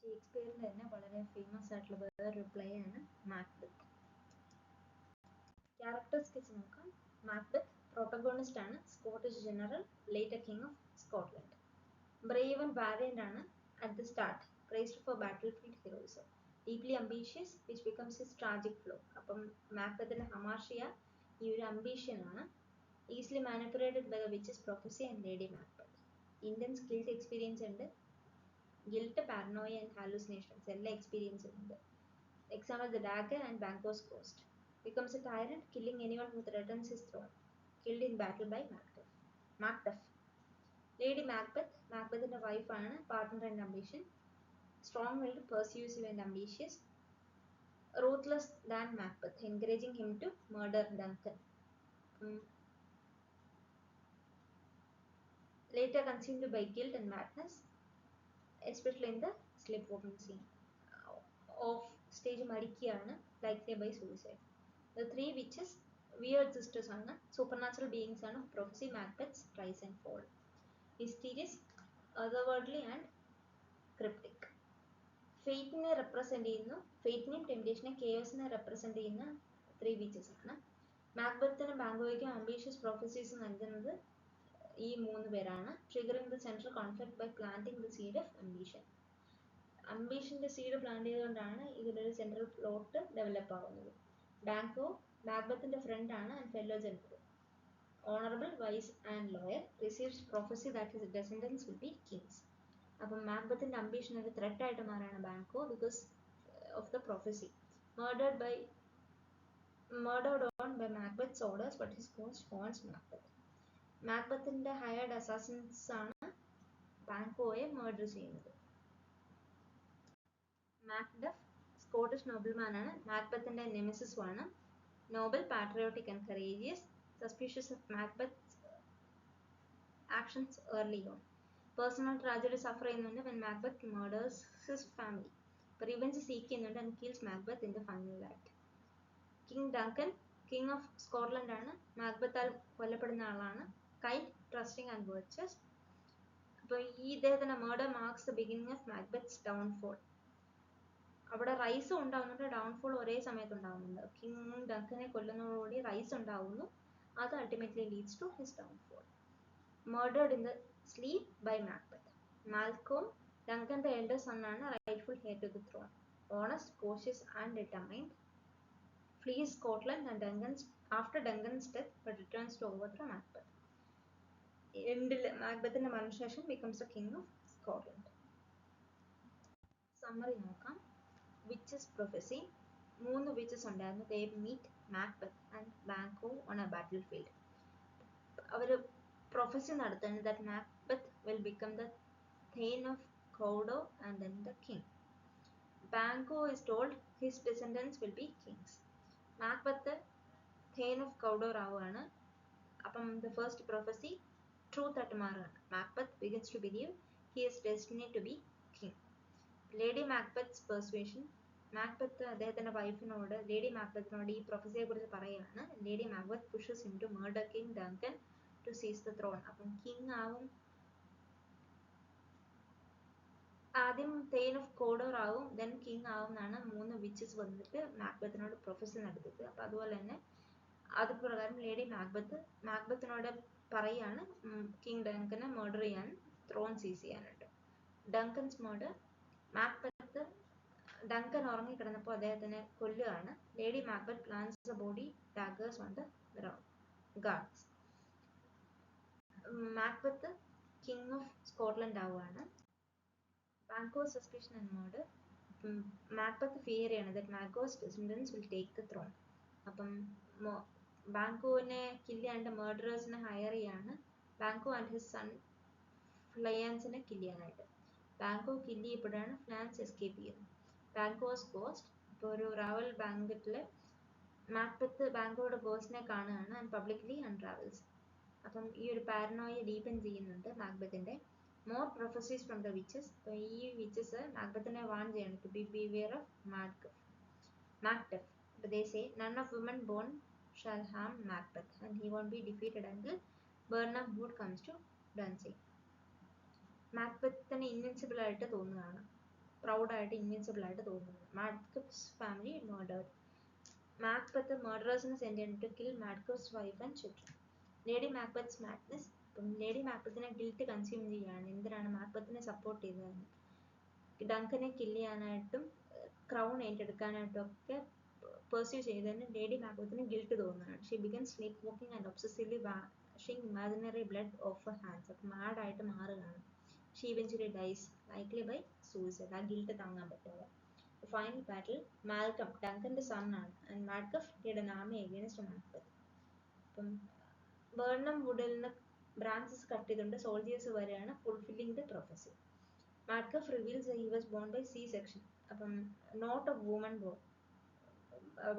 ഷേക്സ്പിയറിൽ തന്നെ വളരെ ഫേമസ് ആയിട്ടുള്ള വേറൊരു പ്ലേ ആണ് മാക്ബെത്ത്. ക്യാരക്ടർ സ്കെച്ച് നോക്കാം. മാക്ബെത്ത് പ്രോട്ടഗോണിസ്റ്റ് ആണ്, Scottish general, later king of Scotland. Brave and valiant ആണ് at the start, prized for battlefield heroism. Deeply ambitious which becomes his tragic flaw. അപ്പം മാക്ബെത്തിന്റെ ഹമാഷിയ ഈ ഒരു അംബീഷൻ ആണ്. Easily manipulated by the witches prophecy and lady Macbeth. Intense guilt experience ഉണ്ട്. Guilt, paranoia and hallucinations എല്ലാ എക്സ്പീരിയൻസും ഉണ്ട്. Example, the dagger and Banquo's ghost. Becomes a tyrant, killing anyone who threatens his throne. Killed in battle by Macduff. Lady Macbeth, Macbeth's wife ആണ്, partner and ambition. Strong-willed, persuasive and ambitious. Ruthless than Macbeth, encouraging him to murder Duncan. Later consumed by guilt and madness, especially in the sleepwalking scene. Off stage മരിക്കുകയാണ്, likely by suicide. The three witches, weird sisters ആണ്, supernatural beings ആണ്, prophesy Macbeth's rise and fall. Mysterious, otherworldly and cryptic. ഫെയ്റ്റിനെ represent ചെയ്യുന്നു, ഫെയ്റ്റിനെയും ടെംപ്റ്റേഷനെയും കെയോസിനെ represent ചെയ്യുന്ന three witches ആണ്. മാക്ബെത്തിനും ബാങ്കോയ്ക്കും ambitious prophecies നൽകുന്നത് ഈ മൂന്ന് പേരാണ്. triggering the central conflict by planting the seed of ambition. അംബീഷന്റെ സീഡ് പ്ലാന്റ് ചെയ്തുകൊണ്ടാണ് ഇതിലൊരു സെൻട്രൽ പ്ലോട്ട് ഡെവലപ്പ് ആവുന്നത്. ബാങ്കോ മാക്ബെത്തിന്റെ ഫ്രണ്ട് ആണ് and fellow general. Honourable, wise and loyal, receives prophecy that his descendants will be kings. അപ്പം മാക്ബെത്തിന്റെ ambition ഒരു threat ആയിട്ട് മാറാണ് Banquo because of the prophecy. murdered on by Macbeth's orders, but his ghost haunts Macbeth. മാക്ബെത്തിന്റെ hired assassins ആണ് ബാങ്കോയെ murder ചെയ്യുന്നത്. Macduff, Scottish nobleman ആണ്, മാക്ബെത്തിന്റെ നെമിസിസ് ആണ്. Noble, patriotic and courageous, suspicious of Macbeth's actions early on. Personal tragedy suffer ചെയ്യുന്നുണ്ട് when Macbeth murders his family. Revenge seek ചെയ്യുന്നുണ്ട് and kills Macbeth in the final act. King Duncan, king of Scotland ആണ്, മാക്ബെത്താൽ കൊല്ലപ്പെടുന്ന ആളാണ്. Kind, trusting and virtuous. അപ്പോൾ ഈ ഇദ്ദേഹത്തിന്റെ murder marks the beginning of Macbeth's downfall. അവിടെ റൈസും ഉണ്ടാവുന്നുണ്ട്, ഡൗൺഫോൾ ഒരേ സമയത്ത് ഉണ്ടാവുന്നുണ്ട്. കിങ് ഡങ്കനെ കൊല്ലുന്നതോടുകൂടി റൈസ് ഉണ്ടാവുന്നു, അത് ultimately leads to his downfall. Murdered in the sleep by Macbeth. Malcolm, ഡങ്കന്റെ എൽഡർ സൺ ആണ്, rightful heir to the throne. Honest, cautious and determined. Flees Scotland and after Duncan's death but returns to overthrow Macbeth. എൻഡിൽ മാക്ബെത്തിന്റെ മരണശേഷം becomes the king of Scotland. Summary നോക്കാം. Witches prophecy. മൂന്ന് witches ഉണ്ടായിരുന്നു. they meet Macbeth and Banquo on a battlefield. അവർ prophecy നടത്തുന്നു that Macbeth will become the Thane of Cawdor and then the king. Banquo is told his descendants will be kings. Macbeth Thane of Cawdor ആവുകയാണ്. അപ്പം the first prophecy truth ആയിട്ട് മാറുകയാണ്. Macbeth begins to believe he is destined to be king. Lady Macbeth's persuasion. Macbeth അദ്ദേഹത്തിന്റെ വൈഫിനോട്, lady മാക്ബെത്തിനോട് ഈ പ്രൊഫസിയെ കുറിച്ച് പറയുകയാണ്. Lady Macbeth pushes him to murder King Duncan to seize the throne. അപ്പം കിങ് ആവും, ആദ്യം തെയ്ൻ ഓഫ് കോഡോർ ആവും, ദെൻ കിങ് ആവും എന്നാണ് മൂന്ന് വിച്ചസ് വന്നിട്ട് മാക്ബെത്തിനോട് പ്രൊഫസി നടത്തിയത്. അപ്പൊ അതുപോലെ തന്നെ അത് പ്രകാരം ലേഡി മാക്ബെത്തിനോട് പറയാണ് കിങ് ഡങ്കനെ മർഡർ ചെയ്യാൻ, ത്രോൺ സീസ് ചെയ്യാനായിട്ട്. Duncan's murder. മാക്ബെത്ത് ഡങ്കൻ ഉറങ്ങിക്കിടന്നപ്പോൾ അദ്ദേഹത്തിനെ കൊല്ലുകയാണ്. Lady Macbeth plants the body daggers on the guards. Macbeth king of Scotland ആവുകയാണ്. Banquo's suspicion and murder. Macbeth fear ചെയ്യാണ് that Banquo's descendants will take the throne. അപ്പം ബാങ്കോനെ kill ചെയ്യാണ്ട് മർഡറേഴ്സിനെ higher ചെയ്യാണ്, ബാങ്കോ and his son ഫ്ലയാൻസിനെ kill ചെയ്യാനായിട്ട്. ബാങ്കോ kill ചെയ്യപ്പെടാണ്, ഫ്ലാൻസ് escape ചെയ്യുന്നു. ബാങ്കോസ് ghost. ഇപ്പോൾ ഒരു Rawal ബാങ്കറ്റിൽ Macbeth ബാങ്കോയുടെ ഗോസ്റ്റിനെ കാണുകയാണ് ആൻഡ് പബ്ലിക്ലി അൺട്രാവൽസ്. അപ്പം ഈ ഒരു പാരനോയെ ഡീപ്പൻ ചെയ്യുന്നുണ്ട് മാക്ബെത്തിന്റെ. More prophecies from the witches. അപ്പോൾ ഈ വിച്ചസ് മാക്ബെത്തിനെ വാൺ ചെയ്യാണ് to be beware of Macduff. But they say none of women born shall harm Macbeth and he won't be defeated until Birnam Wood comes to Dunsey. മാക്ബെത്തിനെ invincible ആയിട്ട് തോന്നുകയാണ്. പ്രൗഡായിട്ട് invincible ആയിട്ട് തോന്നുന്നത്. Macbeth's family murdered. മാക്ബെത്ത് മർഡറേഴ്സിനെ send ചെയ്തിട്ട് kill Macbeth's wife and children. Lady Macbeth's madness. അപ്പം lady മാക്ബെത്തിനെ ഗിൽറ്റ് കൺസ്യൂം ചെയ്യുകയാണ്. എന്തിനാണ് മാക്ബെത്തിനെ സപ്പോർട്ട് ചെയ്തതെന്ന്. ഡങ്കനെ കില്ല് ചെയ്യാനായിട്ടും ക്രൗൺ ഏറ്റെടുക്കാനായിട്ടും ഒക്കെ പെർസ്യൂ ചെയ്തതിന് ലേഡി മാക്ബെത്തിന് ഗിൽറ്റ് തോന്നുകയാണ്. She began sleepwalking and obsessively washing imaginary blood of her hands. അപ്പം മാഡായിട്ട് മാറുകയാണ്. She eventually dies likely by suicide. ആ ഗിൽറ്റ് താങ്ങാൻ പറ്റാതെ. ഫൈനൽ ബാറ്റിൽ മാൽക്കം ഡങ്കന്റെ സൺ ആണ് and Macduff lead an army against Macbeth. അപ്പം ബേർണം വുഡിൽ നിന്ന് ബ്രാഞ്ചസ് കട്ട് ചെയ്തുകൊണ്ട് സോൾജിയേഴ്സ് വരെയാണ് fulfilling the prophecy. Macduff reveals he was born by C-section. അപ്പം not of woman bone,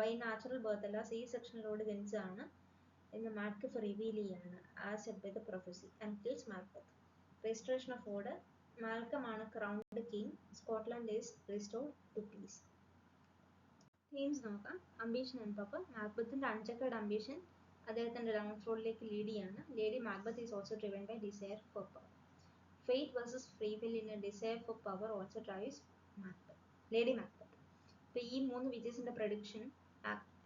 by natural birth അല്ല C സെക്ഷനിലൂടെ ജനിച്ചതാണ് എന്ന് മാഡ്കഫ് റിവീൽ ചെയ്യാണ് as said by the prophecy and kills Macbeth. Restoration of order. മാൽക്കമാണ് crowned king. Scotland is restored to peace. Themes നോക്കാം. Ambition and power. മാക്ബെത്തിന്റെ unchecked ambition അദ്ദേഹത്തിന്റെ ഡൗൺഫോളിലേക്ക് ലീഡ് ചെയ്യാണ്. Lady Macbeth is also driven by desire for power. Fate versus free will in a desire for power also drives lady Macbeth. അപ്പോൾ ഈ 3 വിജേഴ്സിന്റെ prediction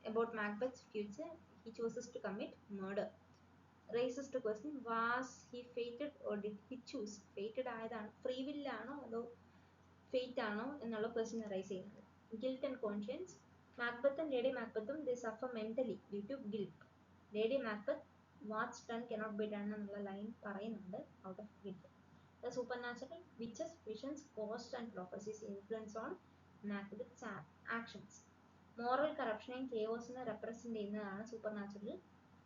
about Macbeth's future, he chooses to commit murder. Raises the question, was he fated or did he choose? Fated ആയതാണ്, free വില്ലാണോ അതോ fate ആണോ എന്നുള്ള question rise ചെയ്യുന്നത്. Guilt and conscience. മാക്ബെത്തും ലേഡി മാക്ബെത്തും they suffer mentally due to guilt. Lady Macbeth what's done cannot be done എന്നുള്ള ലൈൻ പറയുന്നുണ്ട് out of guilt. The supernatural, witches, visions, ghosts and prophecies influence on Macbeth's actions. Moral കറപ്ഷനെയും കെയോസിനെ represent ചെയ്യുന്നതാണ് supernatural.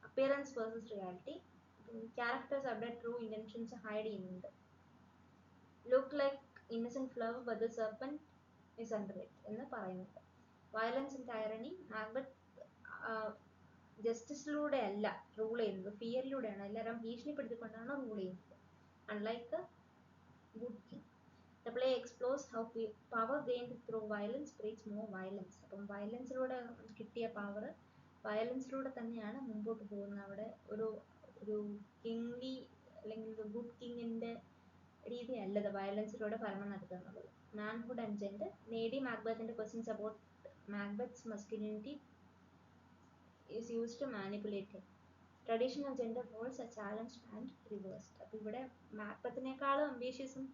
Appearance versus reality. Characters അവരുടെ true intentions hide ചെയ്യുന്നുണ്ട്. Look like innocent flower but the serpent is under it എന്ന് പറയുന്നുണ്ട്. Violence and tyranny. Macbeth ജസ്റ്റിസിലൂടെ അല്ല rule ചെയ്യുന്നത്, ഫിയറിലൂടെയാണ്. എല്ലാവരും ഭീഷണിപ്പെടുത്തിക്കൊണ്ടാണ് റൂൾ ചെയ്യുന്നത്. Unlike good king. The play explores how power gained through violence breeds more violence. അപ്പം വയലൻസിലൂടെ കിട്ടിയ പവർ വയലൻസിലൂടെ തന്നെയാണ് മുമ്പോട്ട് പോകുന്നത്. അവിടെ ഒരു കിങ്ലി അല്ലെങ്കിൽ ഗുഡ് കിങ്ങിന്റെ രീതി അല്ലത് വയലൻസിലൂടെ ഭരണം നടത്തുക എന്നുള്ളത്. Manhood and gender. ലേഡി മാക്ബെത്തിന്റെ questions about Macbeth's masculinity is used to manipulate him. Traditional gender roles are challenged and reversed. അപ്പോൾ ഇവിടെ മാക്ബെത്തിനേക്കാളും അംബീഷ്യസും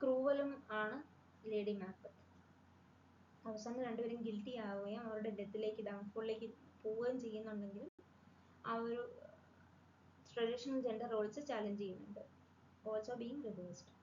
ക്രൂവലും ആണ് ലേഡി മാക്ബെത്ത്. അവസാനം രണ്ടുപേരും ഗിൽറ്റി ആവുകയും അവരുടെ ഡെത്തിലേക്ക് ഡൗൺഫോളിലേക്ക് പോവുകയും ചെയ്യുന്നുണ്ടെങ്കിലും ആ ഒരു ട്രഡീഷണൽ ജെൻഡർ റോൾസ് ചാലഞ്ച് ചെയ്യുന്നുണ്ട്. Also being reversed.